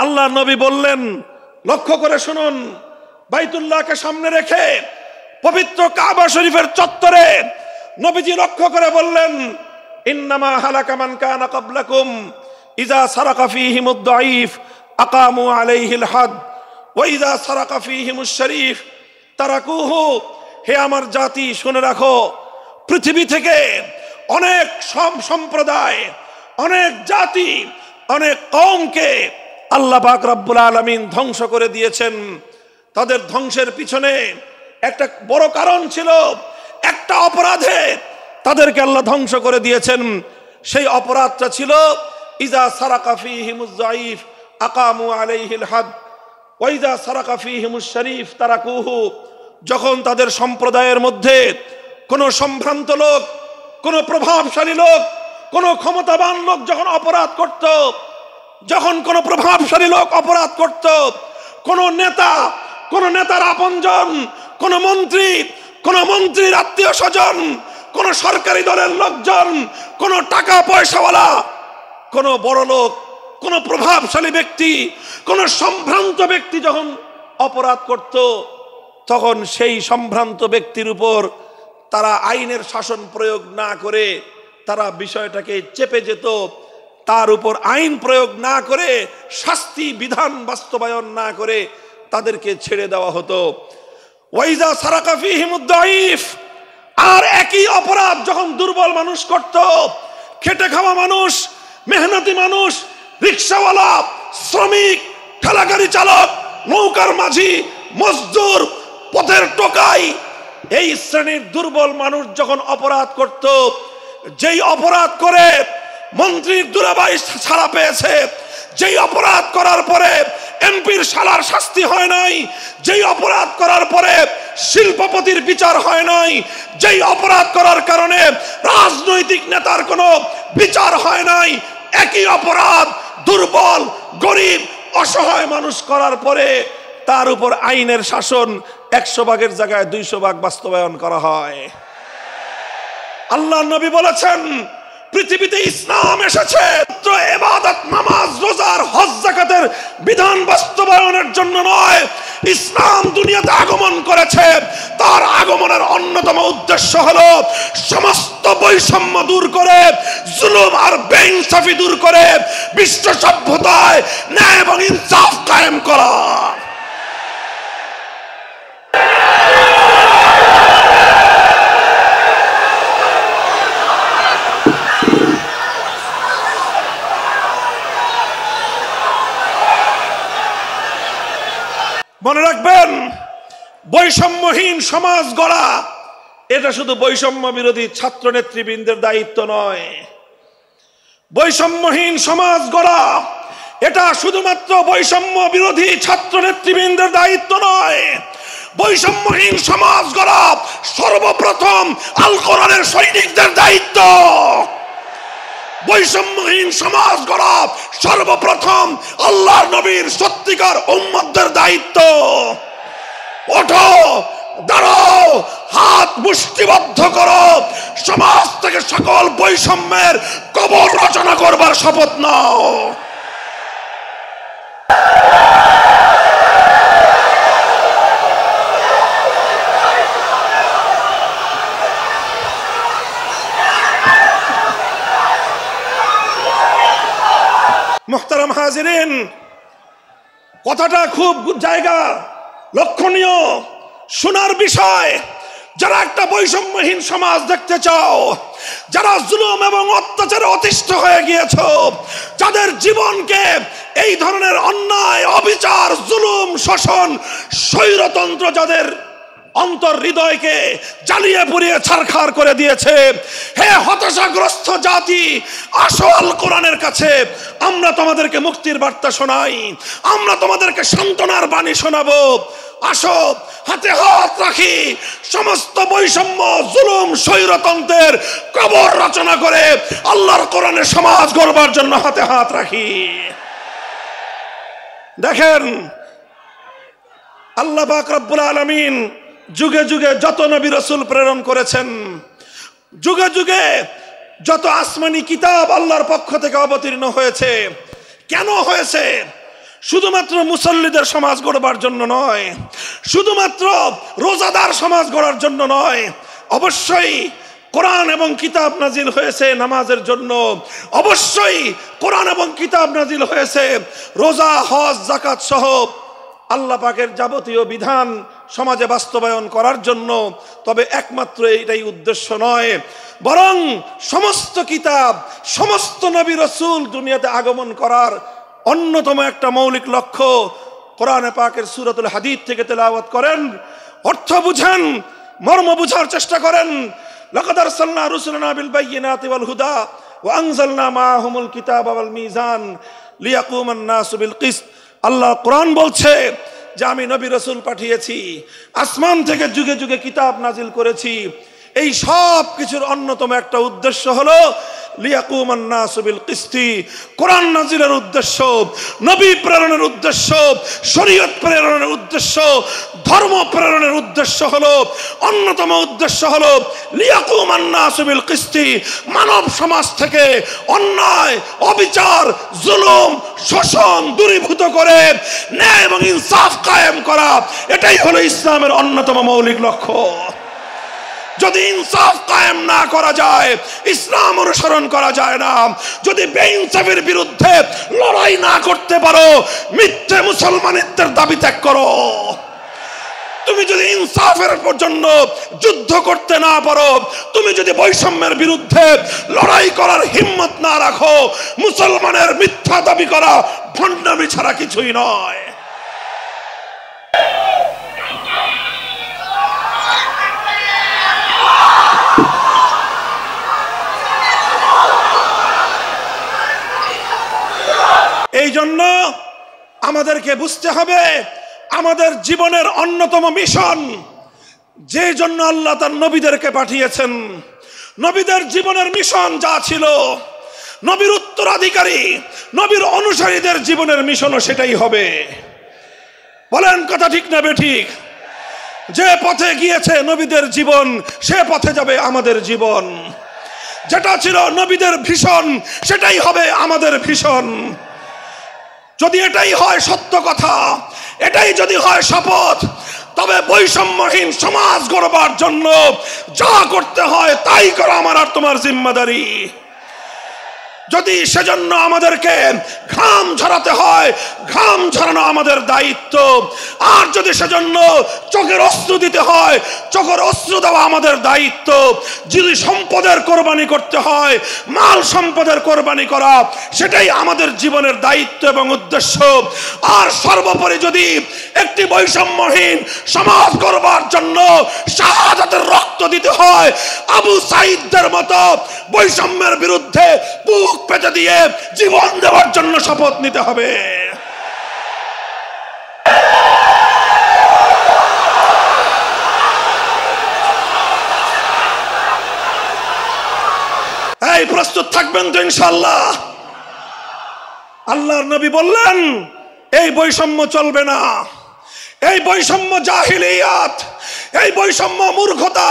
আল্লাহ নবী বললেন, লক্ষ্য করে শুনুন, বাইতুল্লাহকে সামনে রেখে পবিত্র কাবা শরীফের চত্বরে নবীজি লক্ষ্য করে বললেন, ইন্নামা হালাকা মান কানা ক্বাবলাকুম ইযা সারাকা ফীহিমুদ দাঈফ আকামু আলাইহিল হাদ ওয়া ইযা সারাকা ফীহিমুশ শরীফ তারাকুহু। হে আমার জাতি, শুনে রাখো, পৃথিবী থেকে অনেক সম্প্রদায়, অনেক জাতি, অনেক কওমকে আল্লাহ পাক রব্বুল আলামিন ধ্বংস করে দিয়েছেন। তাদের ধ্বংসের পিছনে একটা বড় কারণ ছিল, একটা অপরাধে তাদেরকে আল্লাহ ধ্বংস করে দিয়েছেন। সেই অপরাধটা ছিল ইজা সারাকা ফীহিমুজ যায়ীফ আকামু আলাইহিল হাদ ওয়া ইজা সারাকা ফীহিমুশ শরীফ তারাকুহু। যখন তাদের সম্প্রদায়ের মধ্যে কোনো সম্ভ্রান্ত লোক, কোনো প্রভাবশালী লোক, কোনো ক্ষমতাবান লোক যখন অপরাধ করত, যখন কোনো প্রভাবশালী লোক অপরাধ করত, কোনো নেতা, কোনো নেতার আপনজন, কোনো মন্ত্রী, কোনো মন্ত্রীর আত্মীয় স্বজন, কোনো সরকারি দলের লোকজন, কোনো টাকা পয়সাওয়ালা, কোনো বড় লোক, কোনো প্রভাবশালী ব্যক্তি, কোনো সম্ভ্রান্ত ব্যক্তি যখন অপরাধ করত, তখন সেই সম্ভ্রান্ত ব্যক্তির উপর তারা আইনের শাসন প্রয়োগ না করে তারা বিষয়টাকে চেপে যেত, তার উপর আইন প্রয়োগ না করে, শাস্তি বিধান বাস্তবায়ন না করে তাদেরকে ছেড়ে দেওয়া হতো। ওয়াইজা সারাকা ফীহিমুদ দাঈফ, আর একই অপরাধ যখন দুর্বল মানুষ করত, খেটে খাওয়া মানুষ, মেহনতি মানুষ, রিকশাওয়ালা, শ্রমিক, ঠেলাগাড়ি চালক, নৌকার মাঝি, মজদুর, পথের টোকাই, এই শ্রেণীর দুর্বল মানুষ যখন অপরাধ করত, যেই অপরাধ করে মন্ত্রীর দুলাভাই ছাড়া পেয়েছে, যেই অপরাধ করার পরে এমপির শালার শাস্তি হয় নাই, যেই অপরাধ করার পরে শিল্পপতির বিচার হয় নাই, যেই অপরাধ করার কারণে রাজনৈতিক নেতার কোনো বিচার হয় নাই, একই অপরাধ দুর্বল, গরিব, অসহায় মানুষ করার পরে তার উপর আইনের শাসন 100 ভাগের জায়গায় 200 ভাগ বাস্তবায়ন করা হয়। আল্লাহ নবী বলেছেন, পৃথিবীতে ইসলাম এসেছে মাত্র ইবাদত, নামাজ, রোজার, হজ, যাকাতের বিধান বাস্তবায়নের জন্য নয়। ইসলাম দুনিয়াতে আগমন করেছে, তার আগমনের অন্যতম উদ্দেশ্য হলো সমস্ত বৈষম্য দূর করে, জুলুম আর বেইনসাফি দূর করে বিশ্ব সভ্যতায় ন্যায় এবং ইনসাফ কায়েম করা। মনে রাখবেন, বৈষম্যহীন সমাজ গড়া এটা শুধু বৈষম্য বিরোধী ছাত্র নেতৃবৃন্দের দায়িত্ব নয়। বৈষম্যহীন সমাজ গড়া এটা শুধুমাত্র বৈষম্য বিরোধী ছাত্র নেতৃবৃন্দের দায়িত্ব নয়। বৈষম্যহীন সমাজ গড়া সর্বপ্রথম আল কোরআনের সৈনিকদের দায়িত্ব। বৈষম্যহীন সমাজ গড়া সর্বপ্রথম আল্লাহর নবীর সত্যিকার উম্মতদের দায়িত্ব। ওঠো, দাঁড়াও, হাত মুষ্টিবদ্ধ করো, সমাজ থেকে সকল বৈষম্যের কবর রচনা করবার শপথ নাও। মুহতারাম হাজিরিন, কথাটা খুব জায়গা লক্ষণীয়, শোনার বিষয়। যারা একটা বৈষম্যহীন সমাজ দেখতে চাও, যারা জুলুম এবং অত্যাচারে অতিষ্ঠ হয়ে গিয়েছ, যাদের জীবনকে এই ধরনের অন্যায়, অবিচার, জুলুম, শোষণ, স্বৈরতন্ত্র যাদের অন্তর হৃদয়কে জ্বালিয়ে পুড়িয়ে ছারখার করে দিয়েছে, হে হতাশাগ্রস্ত জাতি, আসো আল কোরআনের কাছে। আমরা তোমাদেরকে মুক্তির বার্তা শোনাই, আমরা তোমাদেরকে সান্ত্বনার বাণী শোনাবো। আসো, হাতে হাত রাখি, সমস্ত বৈষম্য, জুলুম, স্বৈরতন্ত্রের কবর রচনা করে আল্লাহর কোরআনের সমাজ গড়বার জন্য হাতে হাত রাখি। দেখেন, আল্লাহ পাক রব্বুল আলামিন যুগে যুগে যত নবী রাসূল প্রেরণ করেছেন, যুগে যুগে যত আসমানি কিতাব আল্লাহর পক্ষ থেকে অবতীর্ণ হয়েছে, কেন হয়েছে? শুধুমাত্র মুসল্লিদের সমাজ গড়বার জন্য নয়, শুধুমাত্র রোজাদার সমাজ গড়ার জন্য নয়, অবশ্যই কোরআন এবং কিতাব নাজিল হয়েছে নামাজের জন্য, অবশ্যই কোরআন এবং কিতাব নাজিল হয়েছে রোজা, হজ, যাকাত সহ আল্লাহ পাকের যাবতীয় বিধান সমাজে বাস্তবায়ন করার জন্য। তবে একমাত্র এটাই উদ্দেশ্য নয়, বরং সমস্ত কিতাব, সমস্ত নবী রাসূল দুনিয়াতে আগমন করার অন্যতম একটা মৌলিক লক্ষ্য। কোরআনে পাকের সূরাতুল হাদীদ থেকে তেলাওয়াত করেন, অর্থ বুঝেন, মর্ম বুঝার চেষ্টা করেন। লাকাদ আরসালনা রুসুলানা বিল বায়িনাতি ওয়াল হুদা ওয়া আনজালনা মাআহুমুল কিতাবা ওয়াল মিজান লিয়াকুমান নাসু বিল কিসত। আল্লাহ কোরআন বলছে যে আমি নবী রাসূল পাঠিয়েছি, আসমান থেকে যুগে যুগে কিতাব নাজিল করেছি। এই সব কিছুর অন্যতম একটা উদ্দেশ্য হলো লিয়াকুমান নাসু বিল কিসতি। কোরআন নাজিলের উদ্দেশ্য, নবী প্রেরণের উদ্দেশ্য, শরীয়ত প্রেরণের উদ্দেশ্য, ধর্ম প্রেরণের উদ্দেশ্য হলো, অন্যতম উদ্দেশ্য হলো লিয়াকুমান নাসু বিল কিসতি। মানব সমাজ থেকে অন্যায়, অবিচার, জুলুম, শোষণ দূরীভূত করে ন্যায় এবং ইনসাফ কায়েম করা, এটাই হলো ইসলামের অন্যতম মৌলিক লক্ষ্য। যদি ইনসাফ কায়েম না করা যায়, ইসলাম অনুসরণ করা যায় না। যদি বেইনসাফের বিরুদ্ধে লড়াই না করতে পারো, মিথ্যে মুসলমানিত্বের দাবি ত্যাগ করো। তুমি যদি ইনসাফের জন্য যুদ্ধ করতে না পারো, তুমি যদি বৈষম্যের বিরুদ্ধে লড়াই করার হিম্মত না রাখো, মুসলমানের মিথ্যা দাবি করা ভণ্ডামি ছাড়া কিছুই নয়। এই জন্য আমাদেরকে বুঝতে হবে, আমাদের জীবনের অন্যতম মিশন, যে জন্য আল্লাহ তার নবীদেরকে পাঠিয়েছেন, নবীদের জীবনের মিশন যা ছিল, নবীর উত্তরাধিকারী, নবীর অনুসারীদের জীবনের মিশনও সেটাই হবে। বলেন কথা ঠিক না বেঠিক? যে পথে গিয়েছে নবীদের জীবন, সে পথে যাবে আমাদের জীবন। যেটা ছিল নবীদের ভীষণ, সেটাই হবে আমাদের ভীষণ। যদি এটাই হয় সত্য কথা, এটাই যদি হয় শপথ, তবে বৈষম্যহীন সমাজ গড়বার জন্য যা করতে হয় তাই করা আমার আর তোমার জিম্মাদারি। যদি সেজন্য আমাদেরকে ঘাম ঝরাতে হয়, ঘাম ঝরানো আমাদের দায়িত্ব। আর যদি সেজন্য চোখের অশ্রু দিতে হয়, চোখের অশ্রু দেওয়া আমাদের দায়িত্ব। যদি সম্পদের কোরবানি করতে হয়, মাল সম্পদের কোরবানি করা, সেটাই আমাদের জীবনের দায়িত্ব এবং উদ্দেশ্য। আর সর্বোপরি যদি একটি বৈষম্যহীন সমাজ গড়বার জন্য শাহাদাতের রক্ত দিতে হয়, আবু সাঈদদের মতো বৈষম্যের বিরুদ্ধে বুক পেতে দিয়ে জীবন দেওয়ার জন্য শপথ নিতে হবে। এই প্রস্তুত থাকবেন তো ইনশাআল্লাহ? আল্লাহর নবী বললেন এই বৈষম্য চলবে না, এই বৈষম্য জাহিলিয়াত, এই বৈষম্য মূর্খতা।